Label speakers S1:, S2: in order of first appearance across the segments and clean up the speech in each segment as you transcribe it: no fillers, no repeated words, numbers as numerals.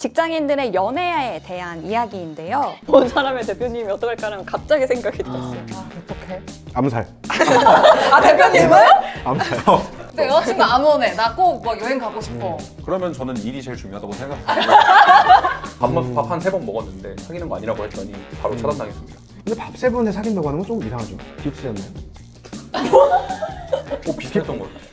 S1: 직장인들의 연애에 대한 이야기인데요. 본 사람의 대표님이 어떨까라는 갑자기 생각이 들었어요.
S2: 어떡해?
S3: 암살.
S2: 아, 대표님은?
S3: 암살.
S2: 내 여자친구 안 오네. 나 꼭 막 여행 가고 싶어.
S4: 그러면 저는 일이 제일 중요하다고 생각해요. 밥 한 3번 먹었는데 사귀는 거 아니라고 했더니 바로 차단당했습니다.
S3: 근데 밥 3번에 사귄다고 하는 건 좀 이상하죠. 비슷하잖아요.
S4: 비슷했던 것 같아요.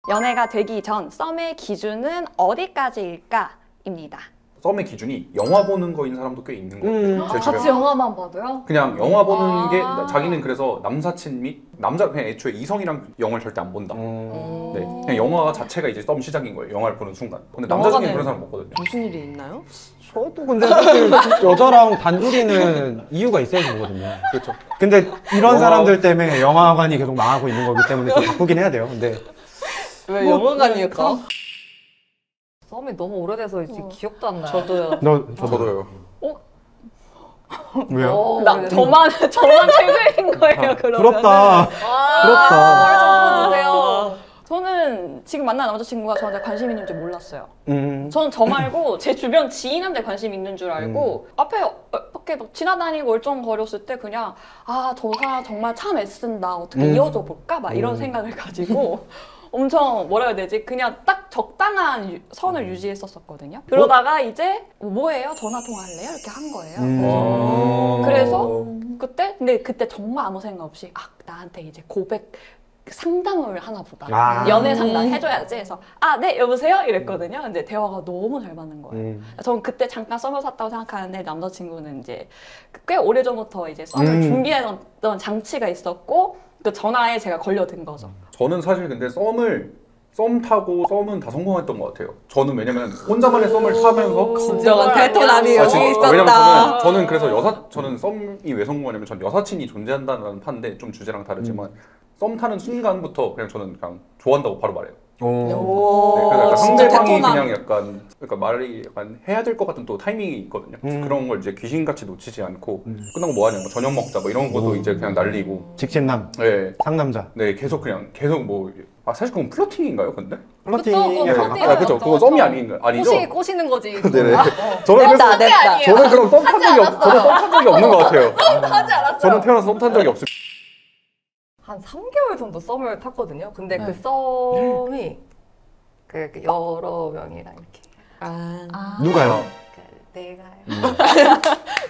S1: 연애가 되기 전 썸의 기준은 어디까지일까?입니다.
S4: 썸의 기준이 영화 보는 거인 사람도 꽤 있는 것 같아요. 제
S2: 같이
S4: 주변에.
S2: 영화만 봐도요?
S4: 그냥 영화 보는 게 자기는 그래서 남사친 및 남자 그냥 애초에 이성이랑 영화를 절대 안 본다. 네, 그냥 영화 자체가 이제 썸 시작인 거예요. 영화를 보는 순간. 근데 남자 중에 그런 사람 없거든요.
S5: 무슨 일이 있나요?
S3: 저도 근데 사실 여자랑 단둘이는 이유가 있어야 되거든요.
S4: 그렇죠.
S3: 근데 이런 사람들 때문에 영화관이 계속 망하고 있는 거기 때문에 좀 바꾸긴 해야 돼요. 근데
S5: 왜 영화관이었까?
S2: 썸이 너무 오래돼서 이제 기억도 안 나요.
S5: 저도요.
S4: 저도요.
S3: 왜요?
S1: 저만 최고인 거예요, 그러면.
S3: 부럽다. 부럽다.
S2: 보여주세요.
S1: 저는 지금 만난 남자친구가 저한테 관심 있는 줄 몰랐어요.
S3: 음.
S1: 저는 저 말고 제 주변 지인한테 관심 있는 줄 알고 앞에 이렇게 막 지나다니고 얼쩡거렸을 때 그냥 저 사람 정말 참 애쓴다. 어떻게 이어져 볼까? 막 이런 생각을 가지고 엄청 뭐라 해야 되지? 그냥 딱 적당한 선을 유지했었거든요. 그러다가 이제 뭐예요? 전화 통화할래요? 이렇게 한 거예요. 그래서 근데 그때 정말 아무 생각 없이 나한테 이제 고백 상담을 하나 보다. 연애 상담 해줘야지 해서 네 여보세요? 이랬거든요. 근데 대화가 너무 잘 맞는 거예요. 저는 그때 잠깐 썸을 샀다고 생각하는데 남자친구는 이제 꽤 오래전부터 이제 썸을 준비했던 장치가 있었고 그 전화에 제가 걸려든 거죠.
S4: 저는 사실 근데 썸 타고 썸은 다 성공했던 것 같아요. 저는 왜냐면 혼자만의 썸을 타면서
S5: 진정한 테토남이 여기
S4: 왜냐면
S5: 있었다.
S4: 저는 그래서 저는 썸이 왜 성공하냐면 전 여사친이 존재한다는 판인데 좀 주제랑 다르지만 썸 타는 순간부터 그냥 저는 그냥 좋아한다고 바로 말해요.
S5: 오,
S4: 네, 그래서 약간
S5: 진짜
S4: 상대방이
S5: 테토남.
S4: 그냥 약간 그러니까 말이 약간 해야 될 것 같은 또 타이밍이 있거든요. 그런 걸 이제 귀신같이 놓치지 않고 끝나고 뭐 하냐, 뭐 저녁 먹자, 뭐 이런 것도 이제 그냥 날리고.
S3: 직진남.
S4: 네,
S3: 상남자.
S4: 네 계속 뭐 사실 그건 플러팅인가요, 근데?
S3: 플러팅.
S2: 그쵸, 그거 플러팅이에요.
S4: 그죠. 그거 썸이 아니죠?
S2: 꼬시는 거지.
S4: 네네. 저는
S5: 냈다,
S4: 그래서
S5: 냈다.
S4: 저는 그럼 썸 탄 적이 저는 썸 탄 적이 없는 것 같아요.
S2: 하지 않았어요.
S4: 저는 태어나서 썸 탄 적이 없어요.
S2: 한 3개월 정도 썸을 탔거든요. 근데 그 썸이 그 여러 명이랑 이렇게.
S3: 누가요?
S2: 내가요.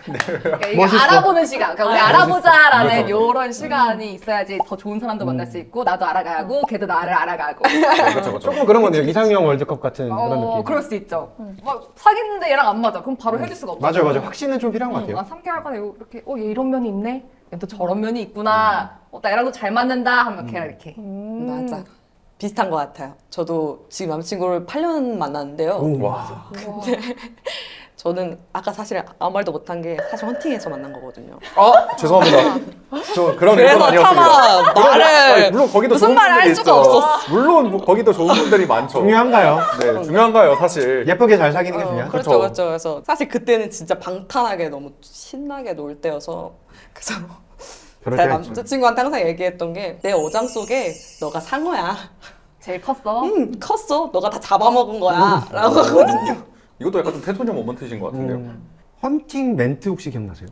S2: 그러니까 이게
S3: 멋있어.
S2: 알아보는 시간. 그러니까 우리 알아보자라는 이런 시간이 있어야지 더 좋은 사람도 만날 수 있고 나도 알아가고 걔도 나를 알아가고.
S4: 그렇죠.
S3: 조금 그런 건데요. 이상형 월드컵 같은 그런 느낌.
S2: 그럴 수 있죠. 막 사귀는데 얘랑 안 맞아. 그럼 바로 헤어질 수가 없죠.
S3: 맞아요. 확신은 좀 필요한 것 같아요.
S2: 3개월간 이렇게 얘 이런 면이 있네. 얘 또 저런 면이 있구나. 나 얘랑도 잘 맞는다 하면 걔랑 이렇게.
S5: 맞아. 비슷한 것 같아요. 저도 지금 남자친구를 8년 만났는데요.
S4: 와.
S5: 근데 저는 아까 사실 아무 말도 못한 게 사실 헌팅에서 만난 거거든요.
S4: 죄송합니다. 저 그런
S5: 그래서
S4: 의도는 아니었습니다.
S5: 차마 말을
S4: 물론 거기도
S5: 무슨
S4: 좋은
S5: 말을 할
S4: 분들이
S5: 수가
S4: 있죠.
S5: 없었어.
S4: 물론 거기도 좋은 분들이 많죠.
S3: 중요한가요?
S4: 네, 중요한가요, 사실.
S3: 예쁘게 잘 사귀는 게 중요하죠.
S5: 그렇죠, 그렇죠. 그래서 사실 그때는 진짜 방탄하게 너무 신나게 놀 때여서 그래서
S3: 그럴
S5: 제가
S3: 때가 있죠.
S5: 남자친구한테 항상 얘기했던 게 내 어장 속에 너가 상어야.
S2: 제일 컸어.
S5: 컸어. 너가 다 잡아먹은 거야. 라고 하거든요.
S4: 이것도 약간 좀 테토녀 모먼트이신 것 같은데요.
S3: 헌팅 멘트 혹시 기억나세요?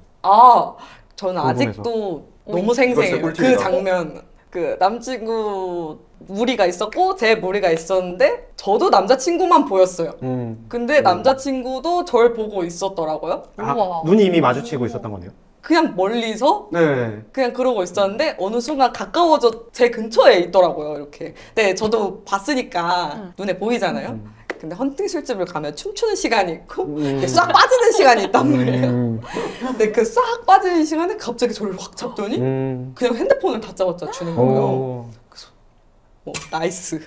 S5: 저는
S3: 궁금해서.
S5: 아직도 너무
S4: 이거
S5: 생생해요.
S4: 진짜
S5: 그
S4: 꿀팁이다.
S5: 장면. 그 남친구 무리가 있었고 제 무리가 있었는데 저도 남자친구만 보였어요. 근데 남자친구도 절 보고 있었더라고요.
S2: 우와.
S3: 눈이 이미 마주치고 있었던 거네요.
S5: 그냥 멀리서
S3: 네.
S5: 그냥 그러고 있었는데 어느 순간 가까워져 제 근처에 있더라고요. 이렇게. 네, 저도 봤으니까 눈에 보이잖아요. 근데 헌팅 술집을 가면 춤추는 시간이 있고 이렇게 싹 빠지는 시간이 있단 말이에요. 근데 그 싹 빠지는 시간에 갑자기 저를 확 잡더니 그냥 핸드폰을 다 잡았자 주는 거예요. 나이스.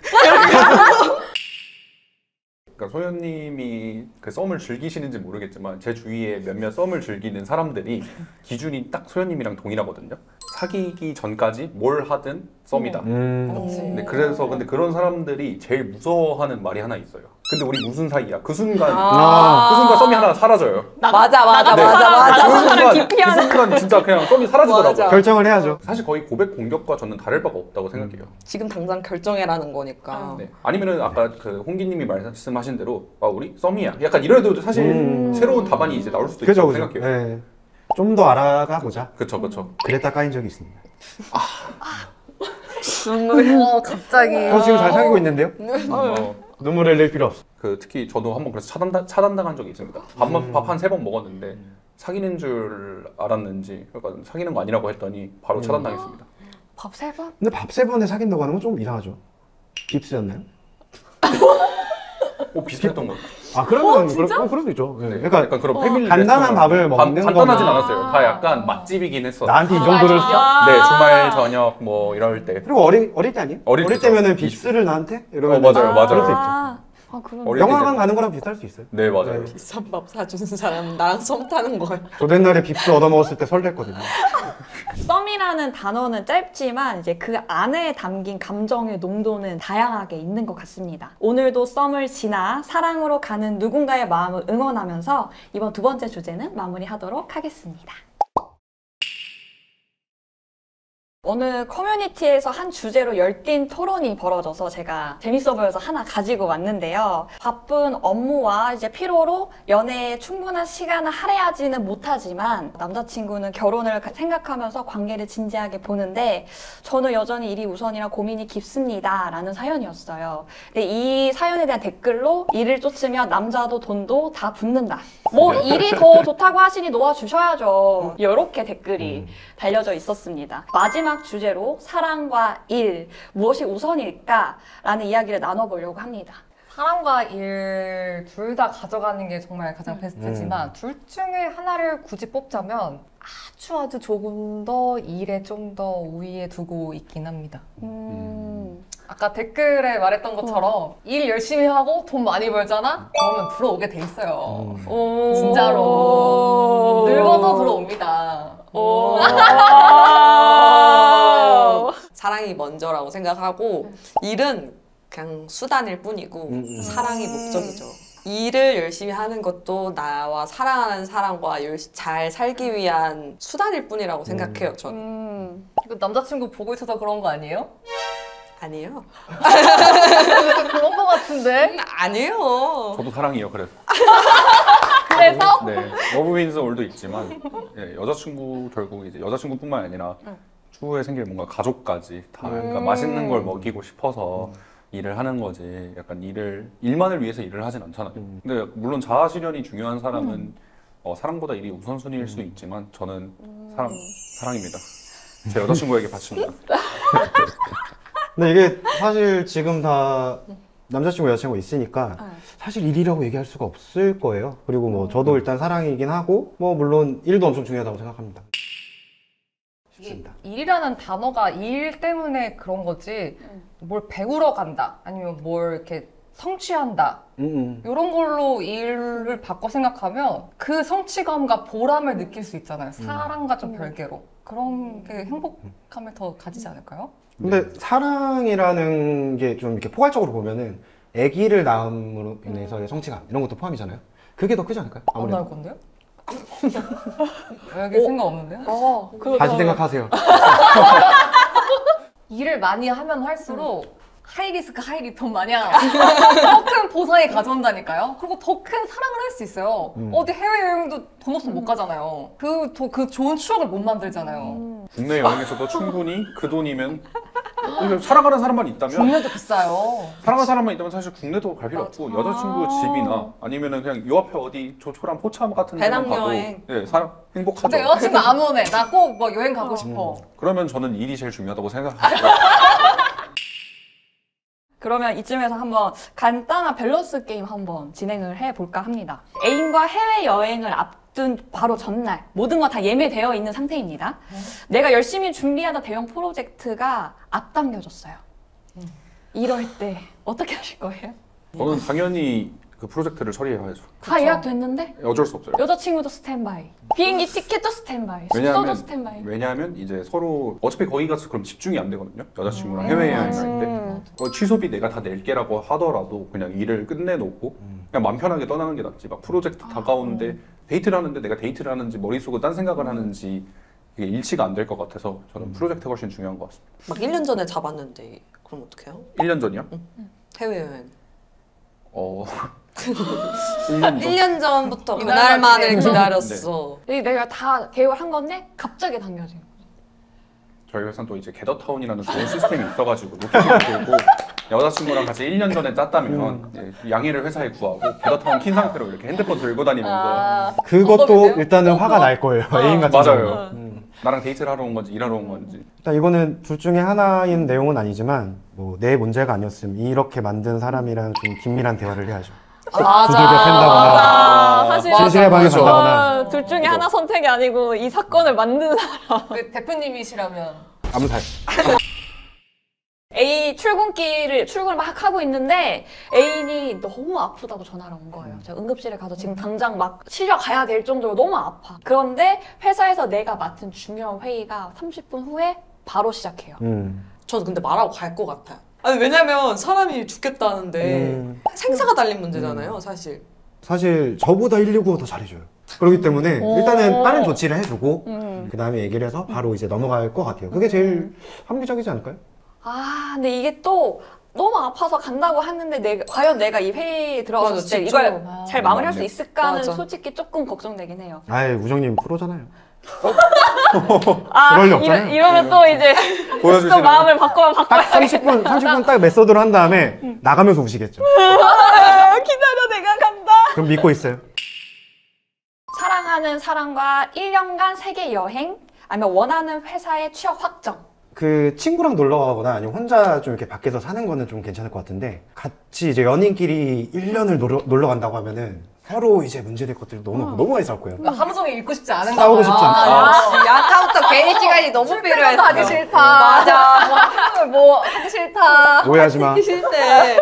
S4: 그러니까 소연님이 그 썸을 즐기시는지 모르겠지만 제 주위에 몇몇 썸을 즐기는 사람들이 기준이 딱 소연님이랑 동일하거든요. 사귀기 전까지 뭘 하든 썸이다.
S2: 그렇지.
S4: 근데 그래서 근데 그런 사람들이 제일 무서워하는 말이 하나 있어요. 근데 우리 무슨 사이야? 그 순간
S5: 아.
S4: 그 순간 썸이 하나 사라져요.
S5: 맞아.
S4: 그
S1: 사람
S4: 순간 그 순간 진짜 그냥 썸이 사라지더라고요.
S5: 맞아.
S3: 결정을 해야죠.
S4: 사실 거의 고백 공격과 저는 다를 바가 없다고 생각해요.
S5: 지금 당장 결정해라는 거니까.
S4: 네. 아니면은 아까 그 홍기님이 말씀하신 대로 우리 썸이야. 약간 이래도 사실 새로운 답안이 이제 나올 수도
S3: 그죠,
S4: 있다고
S3: 그죠.
S4: 생각해요.
S3: 네. 좀 더 알아가 보자.
S4: 그쵸.
S3: 그랬다 까인 적이 있습니다.
S2: 갑자기.
S3: 저 지금 잘 사귀고 있는데요?
S4: 어,
S3: 눈물을 흘릴 필요 없어.
S4: 그 특히 저도 한번 그래서 차단당한 적이 있습니다. 밥 한 3번 먹었는데 사귀는 줄 알았는지 그러니까 사귀는 거 아니라고 했더니 바로 차단당했습니다.
S2: 밥 3번?
S3: 근데 밥 3번에 사귄다고 하는 건 좀 이상하죠. 깁스였나요?
S4: 비슷했던 거.
S3: 아 그러면 그럴 수 있죠. 네. 그러니까
S4: 약간 그런 패밀리
S3: 간단한
S4: 레스토랑.
S3: 밥을 먹는
S4: 간단하진
S3: 거나.
S4: 않았어요. 다 약간 맛집이긴 했어.
S3: 나한테 이 정도를
S4: 네, 주말 저녁 뭐 이럴 때.
S3: 그리고 어릴 때 아니에요?
S4: 어릴 때죠.
S3: 때면은 빕스를 나한테 이러면
S4: 맞아요.
S3: 그럴 수 있죠.
S1: 아, 그럼.
S4: 어릴 때
S3: 영화관
S4: 이제-
S3: 가는 거랑 비슷할 수 있어요.
S4: 네, 맞아요.
S3: 네.
S5: 비싼 밥 사주는 사람은 나랑 썸 타는 거야.
S3: 저도 옛날에 빕스 얻어 먹었을 때 설렜거든요.
S1: 썸이라는 단어는 짧지만 이제 그 안에 담긴 감정의 농도는 다양하게 있는 것 같습니다. 오늘도 썸을 지나 사랑으로 가는 누군가의 마음을 응원하면서 이번 두 번째 주제는 마무리하도록 하겠습니다. 어느 커뮤니티에서 한 주제로 열띤 토론이 벌어져서 제가 재밌어 보여서 하나 가지고 왔는데요. 바쁜 업무와 이제 피로로 연애에 충분한 시간을 할애하지는 못하지만 남자친구는 결혼을 생각하면서 관계를 진지하게 보는데 저는 여전히 일이 우선이라 고민이 깊습니다 라는 사연이었어요. 근데 이 사연에 대한 댓글로 일을 쫓으면 남자도 돈도 다 붙는다. 뭐 일이 더 좋다고 하시니 놓아주셔야죠. 이렇게 댓글이 달려져 있었습니다. 마지막 주제로 사랑과 일, 무엇이 우선일까? 라는 이야기를 나눠보려고 합니다.
S2: 사랑과 일 둘 다 가져가는 게 정말 가장 베스트지만 둘 중에 하나를 굳이 뽑자면 아주 조금 더 일에 좀 더 우위에 두고 있긴 합니다. 아까 댓글에 말했던 것처럼 일 열심히 하고 돈 많이 벌잖아? 그러면 들어오게 돼 있어요. 진짜로. 늙어도 들어옵니다.
S5: 사랑이 먼저라고 생각하고 일은 그냥 수단일 뿐이고 사랑이 목적이죠. 일을 열심히 하는 것도 나와 사랑하는 사람과 잘 살기 위한 수단일 뿐이라고 생각해요. 저는.
S2: 이거 남자친구 보고 있어서 그런 거 아니에요?
S5: 아니에요.
S2: 그런 거 같은데?
S5: 아니에요.
S4: 저도 사랑이요. 그래서.
S2: 그래서?
S4: 네, 러브윈즈 올도 있지만 여자친구 결국 이제 여자친구뿐만 아니라 추후에 생길 뭔가 가족까지 다 그러니까 맛있는 걸 먹이고 싶어서 일을 하는 거지. 약간 일만을 위해서 일을 하진 않잖아요. 근데 물론 자아 실현이 중요한 사람은 사랑보다 일이 우선순위일 수 있지만 저는 사랑입니다. 제 여자친구에게 바칩니다.
S3: 근데 이게 사실 지금 다 남자친구 여자친구 있으니까 사실 일이라고 얘기할 수가 없을 거예요. 그리고 뭐 저도 일단 사랑이긴 하고 뭐 물론 일도 엄청 중요하다고 생각합니다. 쉽습니다.
S2: 일이라는 단어가 일 때문에 그런 거지 뭘 배우러 간다 아니면 뭘 이렇게 성취한다 이런 걸로 일을 바꿔 생각하면 그 성취감과 보람을 느낄 수 있잖아요. 사랑과 좀 별개로 그런 게 행복감을 더 가지지 않을까요?
S3: 근데 사랑이라는 게 좀 이렇게 포괄적으로 보면은 아기를 낳음으로 인해서의 성취감 이런 것도 포함이잖아요. 그게 더 크지 않을까요?
S2: 안
S3: 아무래도.
S2: 나올 건데요? 여기 생각 없는데요?
S3: 다시 생각하세요.
S2: 일을 많이 하면 할수록 하이리스크 하이리턴 마냥 더 큰 보상이 가져온다니까요. 그리고 더 큰 사랑을 할 수 있어요. 어디 해외여행도 돈 없으면 못 가잖아요. 그 좋은 추억을 못 만들잖아요.
S4: 국내 여행에서도 충분히 그 돈이면 사랑하는 사람만 있다면
S2: 국내도 비싸요.
S4: 사랑하는 사람만 있다면 사실 국내도 갈 필요 없고 여자친구 집이나 아니면은 그냥 요 앞에 어디 조촐한 포참 같은 데만 가도
S5: 배낭여행.
S4: 행복하죠.
S2: 근데 여자친구 안 오네. 나 꼭 뭐 여행 가고 싶어.
S4: 그러면 저는 일이 제일 중요하다고 생각합니다.
S1: 그러면 이쯤에서 한번 간단한 밸런스 게임 한번 진행을 해볼까 합니다. 애인과 해외여행을 앞둔 바로 전날 모든 거 다 예매되어 있는 상태입니다. 내가 열심히 준비하던 대형 프로젝트가 앞당겨졌어요. 이럴 때 어떻게 하실 거예요?
S4: 저는 당연히 그 프로젝트를 처리해야죠.
S1: 다 예약됐는데
S4: 어쩔 수 없어요.
S1: 여자친구도 스탠바이, 비행기 티켓도 스탠바이, 숙소도 스탠바이.
S4: 왜냐하면 이제 서로 어차피 거기 가서 그럼 집중이 안 되거든요. 여자친구랑 해외여행 갈 때. 취소비 내가 다 낼게라고 하더라도 그냥 일을 끝내놓고 그냥 마음 편하게 떠나는 게 낫지. 막 프로젝트 다가오는데 데이트를 하는데 내가 데이트를 하는지 머릿속으로 딴 생각을 하는지 이게 일치가 안 될 것 같아서 저는 프로젝트가 훨씬 중요한 것 같습니다.
S5: 막 1년 전에 잡았는데 그럼 어떡해요?
S4: 1년 전이요?
S5: 해외여행.
S4: 1년 전?
S5: 1년 전부터
S2: 이날만
S5: 그날만을 기다렸어.
S1: 내가 다 계획을 한 건데 갑자기 당겨진 거야.
S4: 저희 회사는 또 이제 게더타운이라는 좋은 시스템이 있어가지고 로켓을 들고 여자친구랑 같이 1년 전에 짰다면 이제 양해를 회사에 구하고 게더타운 킨 상태로 이렇게 핸드폰 들고 다니면서
S3: 그것도
S2: 방법인데요?
S3: 일단은 화가 날 거예요. 애인 같은
S4: 맞아요.
S3: 경우는.
S4: 나랑 데이트를 하러 온 건지 일하러 온 건지.
S3: 일단 이거는 둘 중에 하나인 내용은 아니지만 뭐 내 문제가 아니었음 이렇게 만든 사람이랑 좀 긴밀한 대화를 해야죠. 두들겨 팬다거나
S1: 사실
S3: 진실의 방에
S4: 그렇죠.
S3: 간다거나
S1: 둘 중에 하나 선택이 아니고 이 사건을 만든 사람.
S2: 그 대표님이시라면
S3: 암살.
S1: 출근을 막 하고 있는데 애인이 너무 아프다고 전화를 온 거예요. 제가 응급실에 가서 지금 당장 막 실려 가야 될 정도로 너무 아파. 그런데 회사에서 내가 맡은 중요한 회의가 30분 후에 바로 시작해요.
S5: 저는 근데 말하고 갈 것 같아요. 아니 왜냐면 사람이 죽겠다는데 생사가 달린 문제잖아요, 사실.
S3: 사실 저보다 119가 더 잘해줘요. 그렇기 때문에 일단은 빠른 조치를 해주고 그 다음에 얘기를 해서 바로 이제 넘어갈 것 같아요. 그게 제일 합리적이지 않을까요?
S1: 근데 이게 또 너무 아파서 간다고 했는데 과연 내가 이 회의에 들어갔을
S5: 맞아,
S1: 때
S5: 진짜.
S1: 이걸 잘 마무리할 수
S4: 맞네.
S1: 있을까는
S5: 맞아.
S1: 솔직히 조금 걱정되긴 해요.
S3: 아이 우정님 프로잖아요. 그럴 리 없잖아요.
S1: 이러면 또 이제 또
S4: 보여주시는
S1: 마음을 바꿔야
S3: 딱 30분 딱 메소드로 한 다음에 나가면서 우시겠죠.
S1: 기다려 내가 간다.
S3: 그럼 믿고 있어요.
S1: 사랑하는 사람과 1년간 세계 여행 아니면 원하는 회사의 취업 확정.
S3: 그 친구랑 놀러 가거나 아니면 혼자 좀 이렇게 밖에서 사는 거는 좀 괜찮을 것 같은데 같이 이제 연인끼리 1년을 놀러 간다고 하면은 서로 이제 문제될 것들이 너무 많이 싸울 거예요.
S2: 하루 종일 읽고 싶지 않은가
S3: 싸우고
S2: 봐요.
S3: 싶지 않다.
S5: 아까부터 개인 시간이 너무
S2: 출퇴근도 하기 싫다.
S5: 맞아.
S2: 뭐 하기 싫다.
S3: 오해하지 마.
S5: 싫대.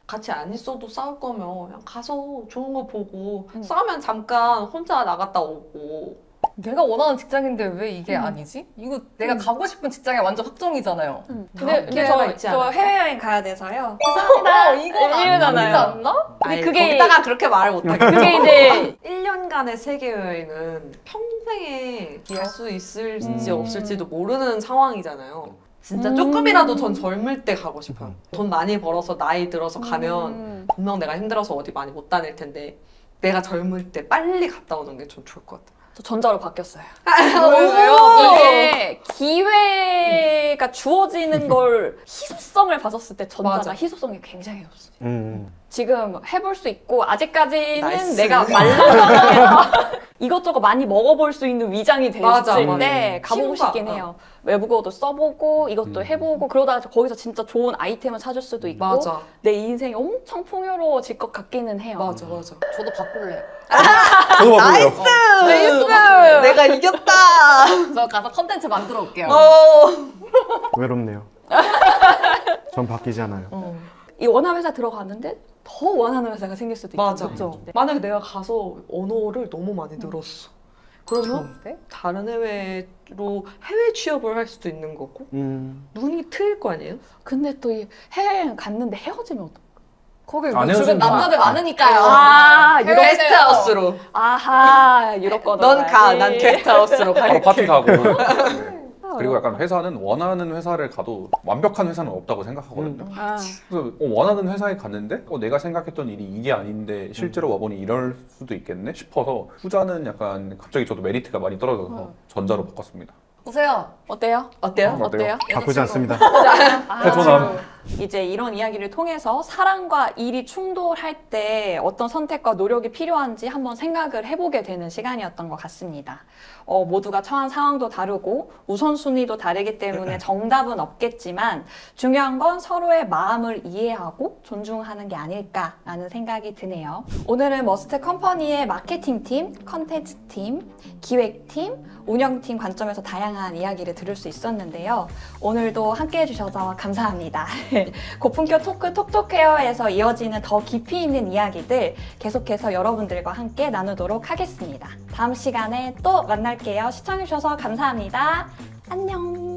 S5: 같이 안 있어도 싸울 거면 그냥 가서 좋은 거 보고 싸우면 잠깐 혼자 나갔다 오고.
S2: 내가 원하는 직장인데 왜 이게 아니지? 이거 내가 가고 싶은 직장이 완전 확정이잖아요.
S1: 근데
S5: 기회가 있지
S1: 저
S5: 않을까?
S1: 해외여행 가야 돼서요.
S2: 이건 아니지
S1: 이러잖아요.
S2: 않나?
S1: 근데
S5: 아니,
S1: 그게-
S5: 거기다가 그렇게 말을 못하겠어.
S1: 그게 이제
S5: 1년간의 세계여행은 평생에 할 수 있을지 없을지도 모르는 상황이잖아요. 진짜 조금이라도 전 젊을 때 가고 싶어요. 돈 많이 벌어서 나이 들어서 가면 분명 내가 힘들어서 어디 많이 못 다닐 텐데 내가 젊을 때 빨리 갔다 오는 게 좀 좋을 것 같아요.
S1: 저 전자로 바뀌었어요.
S5: 왜요?
S1: 이게 기회가 주어지는 걸 희소성을 봤었을 때 전자가
S5: 맞아.
S1: 희소성이 굉장히 없어요.
S3: 음.
S1: 지금 해볼 수 있고 아직까지는
S5: 나이스.
S1: 내가 말라서 이것저것 많이 먹어볼 수 있는 위장이 됐을
S5: 맞아,
S1: 때
S5: 맞아.
S1: 가보고
S5: 친구가,
S1: 싶긴 해요. 외국어도 써보고 이것도 해보고 그러다가 거기서 진짜 좋은 아이템을 찾을 수도 있고
S5: 맞아.
S1: 내 인생이 엄청 풍요로워질 것 같기는 해요.
S5: 맞아, 맞아.
S2: 저도 바꿀래요.
S4: 저도 바꿀래요.
S5: 나이스! 내가 이겼다!
S2: 저 가서 컨텐츠 만들어 올게요.
S3: 외롭네요. 전 바뀌지 않아요.
S1: 이 원하는 회사 들어갔는데 더 원하는 회사가 생길 수도 있고
S5: 맞아.
S1: 그렇죠? 네.
S5: 만약에 내가 가서 언어를 너무 많이 늘었어. 그러면
S2: 좋은데?
S5: 다른 해외로 해외 취업을 할 수도 있는 거고 눈이 트일 거 아니에요?
S1: 근데 또 이 해외여행 갔는데 헤어지면 어떡해?
S2: 거기
S4: 안
S2: 주변
S4: 헤어진다.
S2: 남자들 많으니까요.
S1: 유럽
S5: 게스트하우스로.
S1: 아하 유럽권
S5: 넌 가, 난 게스트하우스로
S4: 바로
S5: 갈게.
S4: 파티 가고. 네. 그리고 약간 회사는 원하는 회사를 가도 완벽한 회사는 없다고 생각하거든요. 그래서 원하는 회사에 갔는데 내가 생각했던 일이 이게 아닌데 실제로 와보니 이럴 수도 있겠네 싶어서 후자는 약간 갑자기 저도 메리트가 많이 떨어져서 전자로 바꿨습니다.
S2: 보세요.
S1: 어때요?
S5: 어때요?
S1: 어때요?
S3: 바꾸지 않습니다.
S4: 해소남.
S1: 이제 이런 이야기를 통해서 사랑과 일이 충돌할 때 어떤 선택과 노력이 필요한지 한번 생각을 해보게 되는 시간이었던 것 같습니다. 모두가 처한 상황도 다르고 우선순위도 다르기 때문에 정답은 없겠지만 중요한 건 서로의 마음을 이해하고 존중하는 게 아닐까라는 생각이 드네요. 오늘은 머스트 컴퍼니의 마케팅팀, 컨텐츠팀, 기획팀, 운영팀 관점에서 다양한 이야기를 들을 수 있었는데요. 오늘도 함께 해주셔서 감사합니다. 고품격 토크 톡톡헤어에서 이어지는 더 깊이 있는 이야기들 계속해서 여러분들과 함께 나누도록 하겠습니다. 다음 시간에 또 만날게요. 시청해주셔서 감사합니다. 안녕.